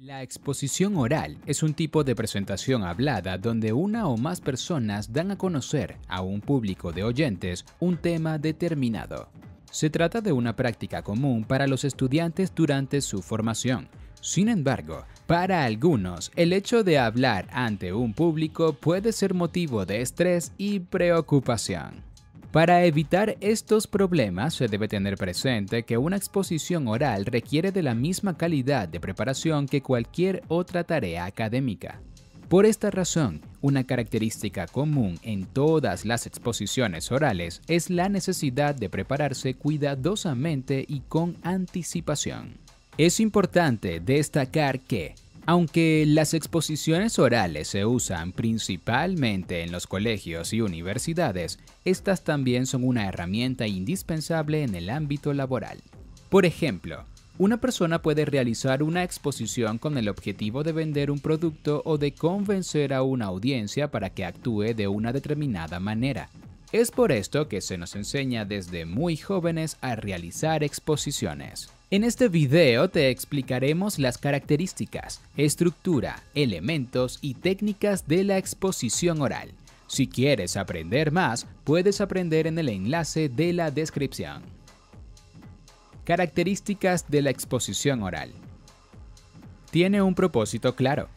La exposición oral es un tipo de presentación hablada donde una o más personas dan a conocer a un público de oyentes un tema determinado. Se trata de una práctica común para los estudiantes durante su formación. Sin embargo, para algunos, el hecho de hablar ante un público puede ser motivo de estrés y preocupación. Para evitar estos problemas, se debe tener presente que una exposición oral requiere de la misma calidad de preparación que cualquier otra tarea académica. Por esta razón, una característica común en todas las exposiciones orales es la necesidad de prepararse cuidadosamente y con anticipación. Es importante destacar que, aunque las exposiciones orales se usan principalmente en los colegios y universidades, estas también son una herramienta indispensable en el ámbito laboral. Por ejemplo, una persona puede realizar una exposición con el objetivo de vender un producto o de convencer a una audiencia para que actúe de una determinada manera. Es por esto que se nos enseña desde muy jóvenes a realizar exposiciones. En este video te explicaremos las características, estructura, elementos y técnicas de la exposición oral. Si quieres aprender más, puedes aprender en el enlace de la descripción. Características de la exposición oral. Tiene un propósito claro.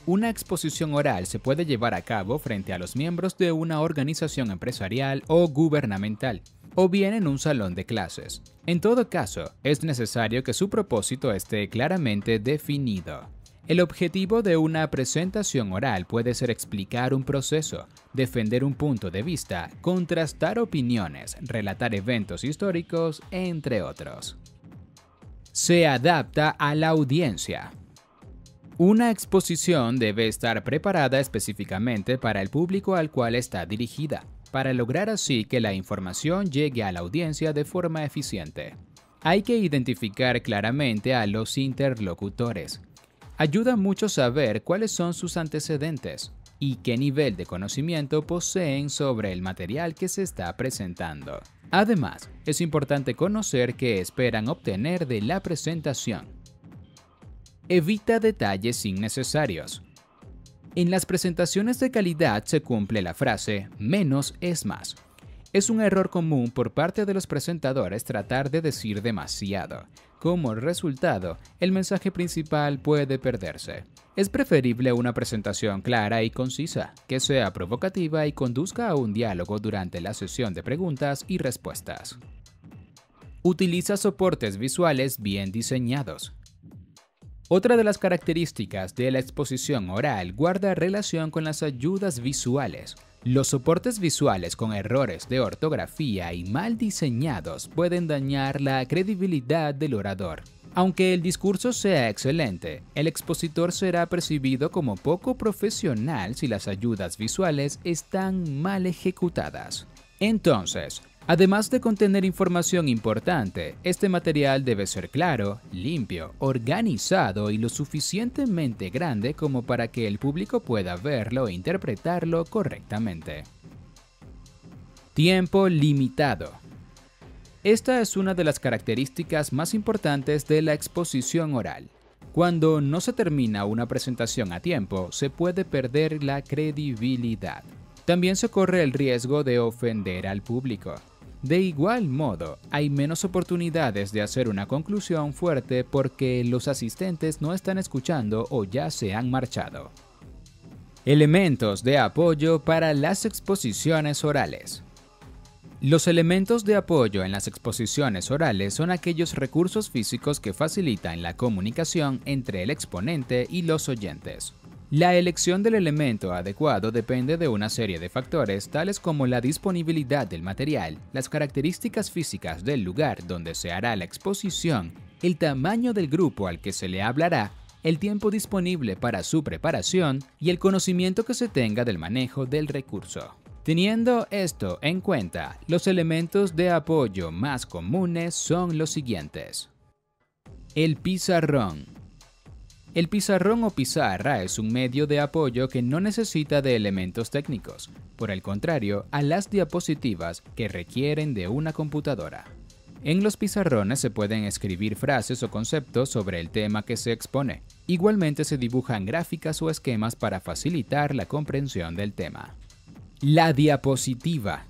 Una exposición oral se puede llevar a cabo frente a los miembros de una organización empresarial o gubernamental, o bien en un salón de clases. En todo caso, es necesario que su propósito esté claramente definido. El objetivo de una presentación oral puede ser explicar un proceso, defender un punto de vista, contrastar opiniones, relatar eventos históricos, entre otros. Se adapta a la audiencia. Una exposición debe estar preparada específicamente para el público al cual está dirigida, para lograr así que la información llegue a la audiencia de forma eficiente. Hay que identificar claramente a los interlocutores. Ayuda mucho saber cuáles son sus antecedentes y qué nivel de conocimiento poseen sobre el material que se está presentando. Además, es importante conocer qué esperan obtener de la presentación. Evita detalles innecesarios. En las presentaciones de calidad se cumple la frase "menos es más". Es un error común por parte de los presentadores tratar de decir demasiado. Como resultado, el mensaje principal puede perderse. Es preferible una presentación clara y concisa, que sea provocativa y conduzca a un diálogo durante la sesión de preguntas y respuestas. Utiliza soportes visuales bien diseñados. Otra de las características de la exposición oral guarda relación con las ayudas visuales. Los soportes visuales con errores de ortografía y mal diseñados pueden dañar la credibilidad del orador. Aunque el discurso sea excelente, el expositor será percibido como poco profesional si las ayudas visuales están mal ejecutadas. Entonces, además de contener información importante, este material debe ser claro, limpio, organizado y lo suficientemente grande como para que el público pueda verlo e interpretarlo correctamente. Tiempo limitado. Esta es una de las características más importantes de la exposición oral. Cuando no se termina una presentación a tiempo, se puede perder la credibilidad. También se corre el riesgo de ofender al público. De igual modo, hay menos oportunidades de hacer una conclusión fuerte porque los asistentes no están escuchando o ya se han marchado. Elementos de apoyo para las exposiciones orales. Los elementos de apoyo en las exposiciones orales son aquellos recursos físicos que facilitan la comunicación entre el exponente y los oyentes. La elección del elemento adecuado depende de una serie de factores tales como la disponibilidad del material, las características físicas del lugar donde se hará la exposición, el tamaño del grupo al que se le hablará, el tiempo disponible para su preparación y el conocimiento que se tenga del manejo del recurso. Teniendo esto en cuenta, los elementos de apoyo más comunes son los siguientes. El pizarrón. El pizarrón o pizarra es un medio de apoyo que no necesita de elementos técnicos, por el contrario a las diapositivas que requieren de una computadora. En los pizarrones se pueden escribir frases o conceptos sobre el tema que se expone. Igualmente se dibujan gráficas o esquemas para facilitar la comprensión del tema. La diapositiva.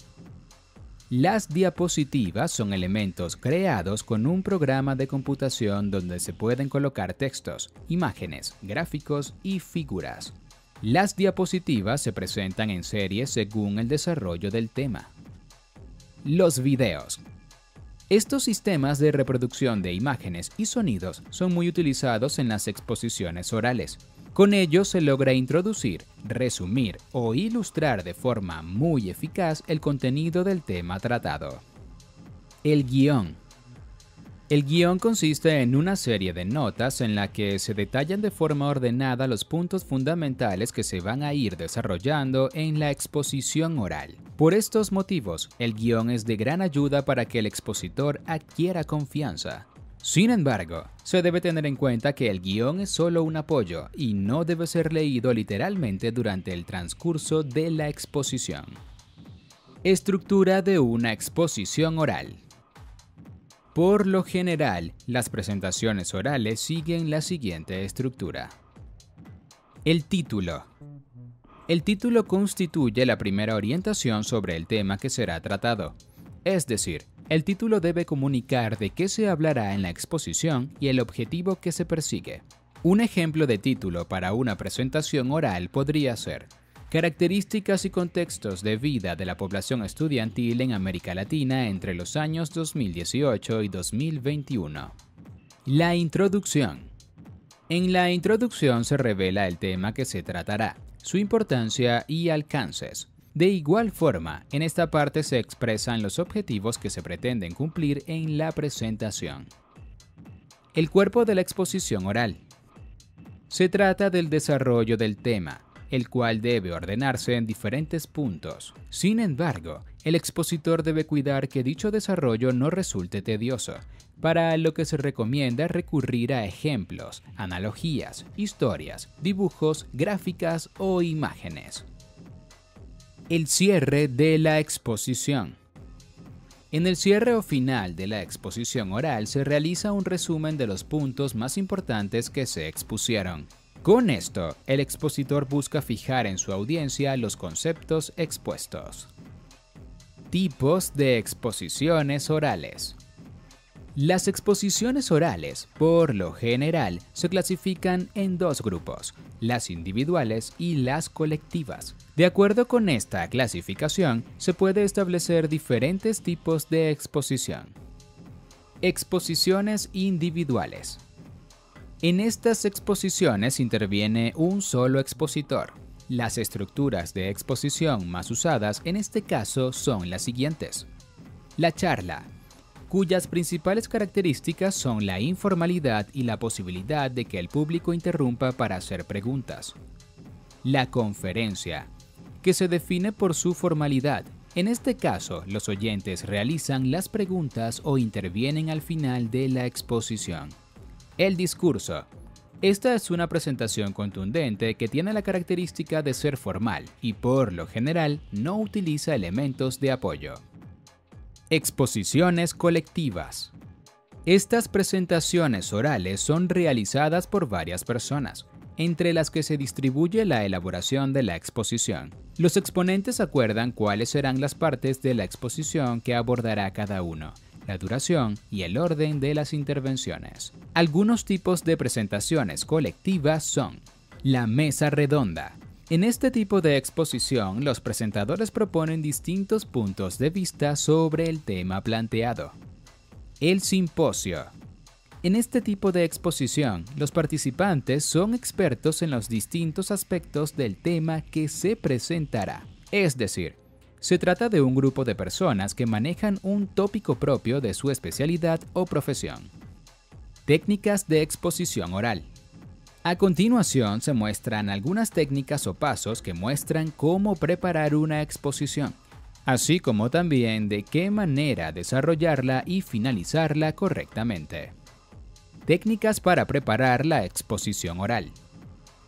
Las diapositivas son elementos creados con un programa de computación donde se pueden colocar textos, imágenes, gráficos y figuras. Las diapositivas se presentan en serie según el desarrollo del tema. Los videos. Estos sistemas de reproducción de imágenes y sonidos son muy utilizados en las exposiciones orales. Con ellos se logra introducir, resumir o ilustrar de forma muy eficaz el contenido del tema tratado. El guión. El guión consiste en una serie de notas en la que se detallan de forma ordenada los puntos fundamentales que se van a ir desarrollando en la exposición oral. Por estos motivos, el guión es de gran ayuda para que el expositor adquiera confianza. Sin embargo, se debe tener en cuenta que el guión es solo un apoyo y no debe ser leído literalmente durante el transcurso de la exposición. Estructura de una exposición oral. Por lo general, las presentaciones orales siguen la siguiente estructura. El título. El título constituye la primera orientación sobre el tema que será tratado. Es decir, el título debe comunicar de qué se hablará en la exposición y el objetivo que se persigue. Un ejemplo de título para una presentación oral podría ser Características y contextos de vida de la población estudiantil en América Latina entre los años 2018 y 2021. La introducción. En la introducción se revela el tema que se tratará, su importancia y alcances. De igual forma, en esta parte se expresan los objetivos que se pretenden cumplir en la presentación. El cuerpo de la exposición oral. Se trata del desarrollo del tema, el cual debe ordenarse en diferentes puntos. Sin embargo, el expositor debe cuidar que dicho desarrollo no resulte tedioso, para lo que se recomienda recurrir a ejemplos, analogías, historias, dibujos, gráficas o imágenes. El cierre de la exposición. En el cierre o final de la exposición oral se realiza un resumen de los puntos más importantes que se expusieron. Con esto, el expositor busca fijar en su audiencia los conceptos expuestos. Tipos de exposiciones orales. Las exposiciones orales, por lo general, se clasifican en dos grupos, las individuales y las colectivas. De acuerdo con esta clasificación, se puede establecer diferentes tipos de exposición. Exposiciones individuales. En estas exposiciones interviene un solo expositor. Las estructuras de exposición más usadas en este caso son las siguientes. La charla, cuyas principales características son la informalidad y la posibilidad de que el público interrumpa para hacer preguntas. La conferencia, que se define por su formalidad. En este caso, los oyentes realizan las preguntas o intervienen al final de la exposición. El discurso. Esta es una presentación contundente que tiene la característica de ser formal y por lo general no utiliza elementos de apoyo. Exposiciones colectivas. Estas presentaciones orales son realizadas por varias personas, entre las que se distribuye la elaboración de la exposición. Los exponentes acuerdan cuáles serán las partes de la exposición que abordará cada uno, la duración y el orden de las intervenciones. Algunos tipos de presentaciones colectivas son la mesa redonda. En este tipo de exposición, los presentadores proponen distintos puntos de vista sobre el tema planteado. El simposio. En este tipo de exposición, los participantes son expertos en los distintos aspectos del tema que se presentará. Es decir, se trata de un grupo de personas que manejan un tópico propio de su especialidad o profesión. Técnicas de exposición oral. A continuación se muestran algunas técnicas o pasos que muestran cómo preparar una exposición, así como también de qué manera desarrollarla y finalizarla correctamente. Técnicas para preparar la exposición oral.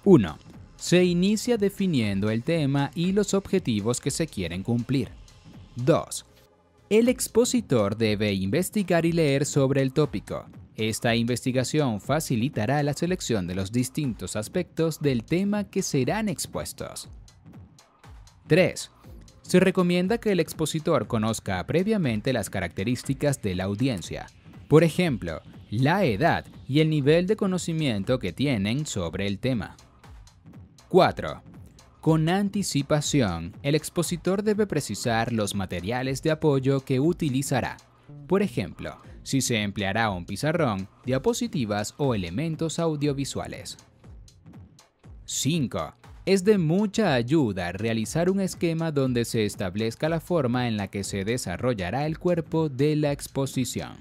1. Se inicia definiendo el tema y los objetivos que se quieren cumplir. 2. El expositor debe investigar y leer sobre el tópico, Esta investigación facilitará la selección de los distintos aspectos del tema que serán expuestos. 3. Se recomienda que el expositor conozca previamente las características de la audiencia, por ejemplo, la edad y el nivel de conocimiento que tienen sobre el tema. 4. Con anticipación, el expositor debe precisar los materiales de apoyo que utilizará. Por ejemplo, si se empleará un pizarrón, diapositivas o elementos audiovisuales. 5. Es de mucha ayuda realizar un esquema donde se establezca la forma en la que se desarrollará el cuerpo de la exposición.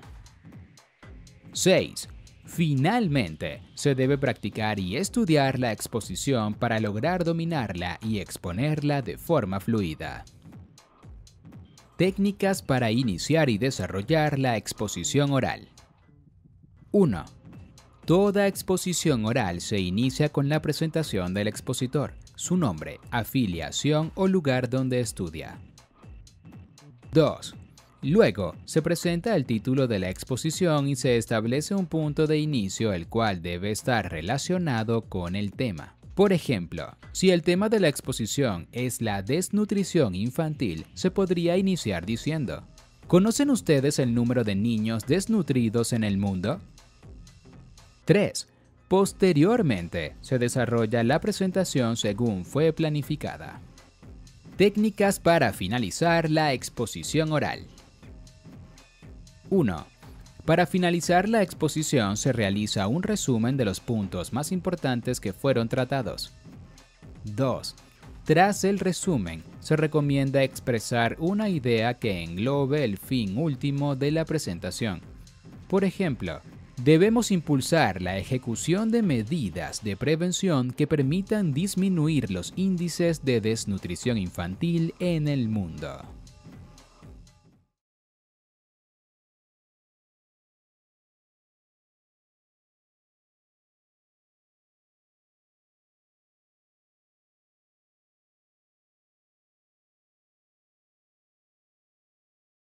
6. Finalmente, se debe practicar y estudiar la exposición para lograr dominarla y exponerla de forma fluida. Técnicas para iniciar y desarrollar la exposición oral. 1. Toda exposición oral se inicia con la presentación del expositor, su nombre, afiliación o lugar donde estudia. 2. Luego, se presenta el título de la exposición y se establece un punto de inicio el cual debe estar relacionado con el tema. Por ejemplo, si el tema de la exposición es la desnutrición infantil, se podría iniciar diciendo: ¿conocen ustedes el número de niños desnutridos en el mundo? 3. Posteriormente, se desarrolla la presentación según fue planificada. Técnicas para finalizar la exposición oral. 1. Para finalizar la exposición se realiza un resumen de los puntos más importantes que fueron tratados. 2. Tras el resumen, se recomienda expresar una idea que englobe el fin último de la presentación. Por ejemplo, debemos impulsar la ejecución de medidas de prevención que permitan disminuir los índices de desnutrición infantil en el mundo.